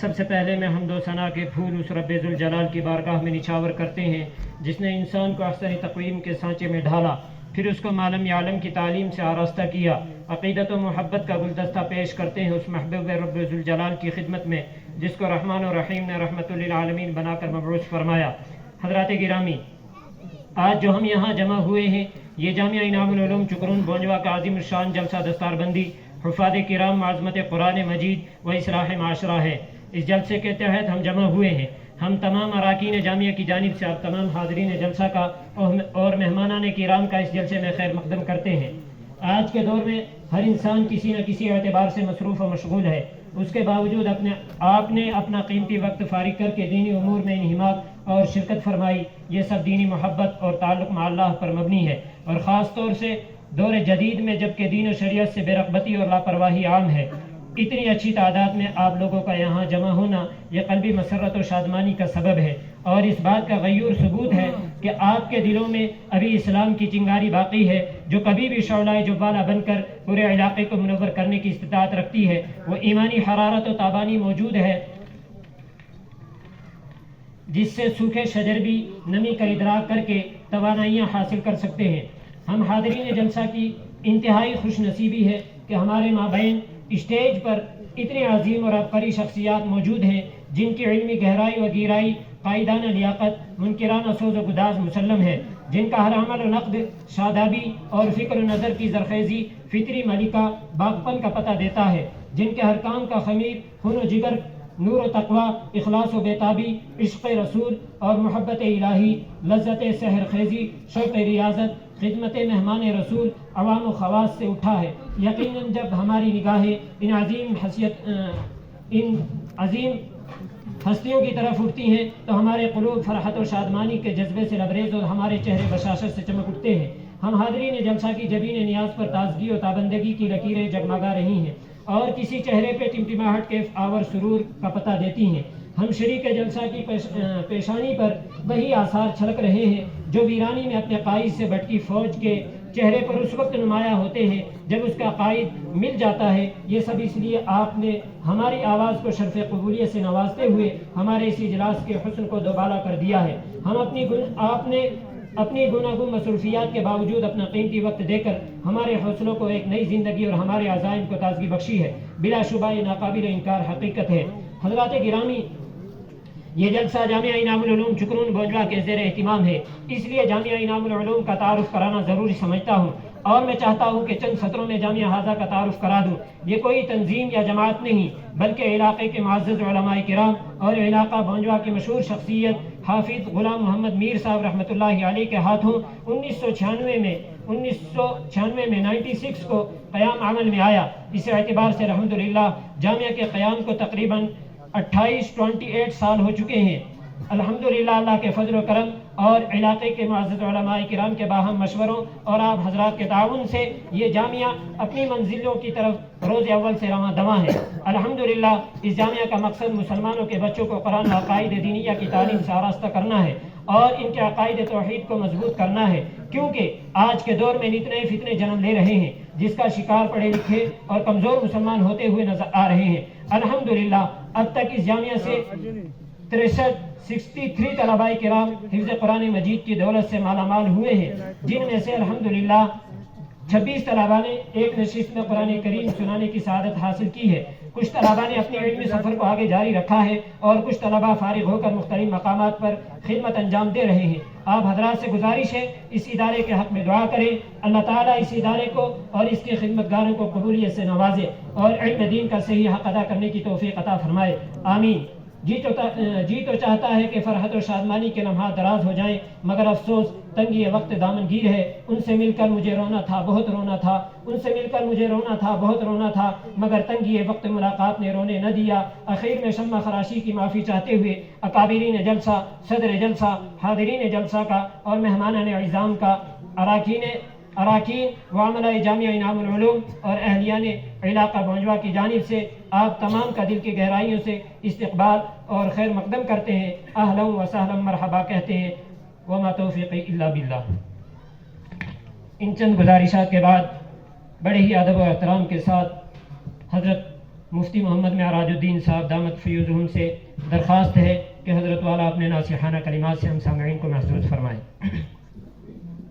سب سے پہلے میں حمد و ثنا کے پھول اس رب ذوالجلال کی بارگاہ میں نچھاور کرتے ہیں جس نے انسان کو احسن تقویم کے سانچے میں ڈھالا، پھر اس کو معلم عالم کی تعلیم سے آراستہ کیا۔ عقیدت و محبت کا گلدستہ پیش کرتے ہیں اس محبوب رب ذوالجلال کی خدمت میں جس کو رحمان و رحیم نے رحمت للعالمین بنا کر مبعوث فرمایا۔ حضرات گرامی، آج جو ہم یہاں جمع ہوئے ہیں یہ جامعہ انعام العلوم چکرون بونجوا کا عظیم الشان جلسہ دستار بندی حفاظ کرام معظمت قرآن مجید و اصلاح معاشرہ ہے۔ اس جلسے کے تحت ہم جمع ہوئے ہیں۔ ہم تمام اراکین جامعہ کی جانب سے آپ تمام حاضرین جلسہ کا اور مہمانان کرام کا اس جلسے میں خیر مقدم کرتے ہیں۔ آج کے دور میں ہر انسان کسی نہ کسی اعتبار سے مصروف و مشغول ہے، اس کے باوجود آپ نے اپنا قیمتی وقت فارغ کر کے دینی امور میں انہماک اور شرکت فرمائی۔ یہ سب دینی محبت اور تعلق مع اللہ پر مبنی ہے، اور خاص طور سے دور جدید میں جبکہ دین و شریعت سے بے رغبتی اور لاپرواہی عام ہے۔ اتنی اچھی تعداد میں آپ لوگوں کا یہاں جمع ہونا یہ قلبی مسرت و شادمانی کا سبب ہے، اور اس بات کا غیور ثبوت ہے کہ آپ کے دلوں میں ابھی اسلام کی چنگاری باقی ہے جو کبھی بھی شعلہ جوالا بن کر پورے علاقے کو منور کرنے کی استطاعت رکھتی ہے۔ وہ ایمانی حرارت و تابانی موجود ہے جس سے سوکھے شجر بھی نمی کا ادراک کر کے توانائیاں حاصل کر سکتے ہیں۔ ہم حاضرین جلسہ کی انتہائی خوش نصیبی ہے کہ ہمارے مابین اسٹیج پر اتنے عظیم اور عبقری شخصیات موجود ہیں جن کی علمی گہرائی و گیرائی، قائدانہ لیاقت، منکرانہ سوز و گداز مسلم ہے، جن کا ہر عمل و نقد شادابی اور فکر و نظر کی زرخیزی فطری ملکہ باغپن کا پتہ دیتا ہے، جن کے ہر کام کا خمیر خون و جگر، نور و تقوی، اخلاص و بیتابی، عشق رسول اور محبت الہی، لذت سحر خیزی، شوق ریاضت، خدمت مہمان رسول، عوام و خواص سے اٹھا ہے۔ یقیناً جب ہماری نگاہیں ان عظیم ہستیوں کی طرف اٹھتی ہیں تو ہمارے قلوب فرحت و شادمانی کے جذبے سے لبریز اور ہمارے چہرے بشاشت سے چمک اٹھتے ہیں۔ ہم حاضرین جلسہ کی جبین نیاز پر تازگی و تابندگی کی لکیریں جگمگا رہی ہیں اور کسی چہرے پہ ٹمٹماہٹ کے آور سرور کا پتہ دیتی ہیں۔ ہم شریک جلسہ کی پیشانی پر وہی آثار چھلک رہے ہیں جو ویرانی میں اپنے قائد سے بٹکی فوج کے چہرے پر اس وقت نمایاں ہوتے ہیں جب اس کا قائد مل جاتا ہے۔ یہ سب اس لیے آپ نے ہماری آواز کو شرف قبولیت سے نوازتے ہوئے ہمارے اس اجلاس کے حسن کو دوبالا کر دیا ہے۔ آپ نے اپنی گوناگون مصروفیات کے باوجود اپنا قیمتی وقت دے کر ہمارے حوصلوں کو ایک نئی زندگی اور ہمارے عزائم کو تازگی بخشی ہے۔ بلا شبہ یہ ناقابل انکار حقیقت ہے۔ حضرات گرامی، یہ جلسہ جامعہ انعام العلوم چکرون بونجوا کے زیر اہتمام ہے، اس لیے جامعہ انعام العلوم کا تعارف کرانا ضروری سمجھتا ہوں، اور میں چاہتا ہوں کہ چند سطروں میں جامعہ ہاذا کا تعارف کرا دوں۔ یہ کوئی تنظیم یا جماعت نہیں بلکہ علاقے کے معزز علماء کرام اور علاقہ بونجوا کی مشہور شخصیت حافظ غلام محمد میر صاحب رحمۃ اللہ علیہ کے ہاتھوں 1996 میں 96 کو قیام عمل میں آیا۔ اس اعتبار سے الحمدللہ جامعہ کے قیام کو تقریباً 28 سال ہو چکے ہیں۔ الحمدللہ اللہ کے فضل و کرم اور علاقے کے معزز علماء کرام کے باہم مشوروں اور آپ حضرات کے تعاون سے یہ جامعہ اپنی منزلوں کی طرف روز اول سے رواں دواں ہے۔ الحمدللہ اس جامعہ کا مقصد مسلمانوں کے بچوں کو قرآن و عقائد دینیہ کی تعلیم سے آراستہ کرنا ہے اور ان کے عقائد توحید کو مضبوط کرنا ہے، کیونکہ آج کے دور میں نت نئے فتنے جنم لے رہے ہیں جس کا شکار پڑھے لکھے اور کمزور مسلمان ہوتے ہوئے نظر آ رہے ہیں۔ الحمدللہ اب تک اس جامعہ سے 63 طلباء کرام حفظ قرآن مجید کی دولت سے مالا مال ہوئے ہیں، جن میں سے الحمدللہ 26 طلباء نے ایک نشست میں قرآن کریم سنانے کی سعادت حاصل کی ہے۔ کچھ طلباء نے اپنے علمی سفر کو آگے جاری رکھا ہے اور کچھ طلباء فارغ ہو کر مختلف مقامات پر خدمت انجام دے رہے ہیں۔ آپ حضرات سے گزارش ہے اس ادارے کے حق میں دعا کریں، اللہ تعالیٰ اس ادارے کو اور اس کے خدمتگاروں کو قبولیت سے نوازے اور علم دین کا صحیح حق ادا کرنے کی توفیق عطا فرمائے، آمین۔ جی تو چاہتا ہے کہ فرحت و شادمانی کے لمحات دراز ہو جائیں، مگر افسوس تنگی وقت دامنگیر ہے۔ ان سے مل کر مجھے رونا تھا، بہت رونا تھا، ان سے مل کر مجھے رونا تھا، بہت رونا تھا، مگر تنگی وقت ملاقات نے رونے نہ دیا۔ اخیر میں شمع خراشی کی معافی چاہتے ہوئے اکابرین جلسہ، صدر جلسہ، حاضرین جلسہ کا اور مہمانان اعظام کا، اراکین وعملہ جامعہ انعام العلوم اور اہلیان علاقہ بونجوا کی جانب سے آپ تمام کا دل کی گہرائیوں سے استقبال اور خیر مقدم کرتے ہیں، اہلا و سہلا مرحبا کہتے ہیں، وما توفیقی الا باللہ۔ ان چند گزارشات کے بعد بڑے ہی ادب و احترام کے ساتھ حضرت مفتی محمد معراج الدین صاحب دامت فیوزہم سے درخواست ہے کہ حضرت والا اپنے ناصحانہ کلمات سے ہم سامعین کو محظوظ فرمائیں.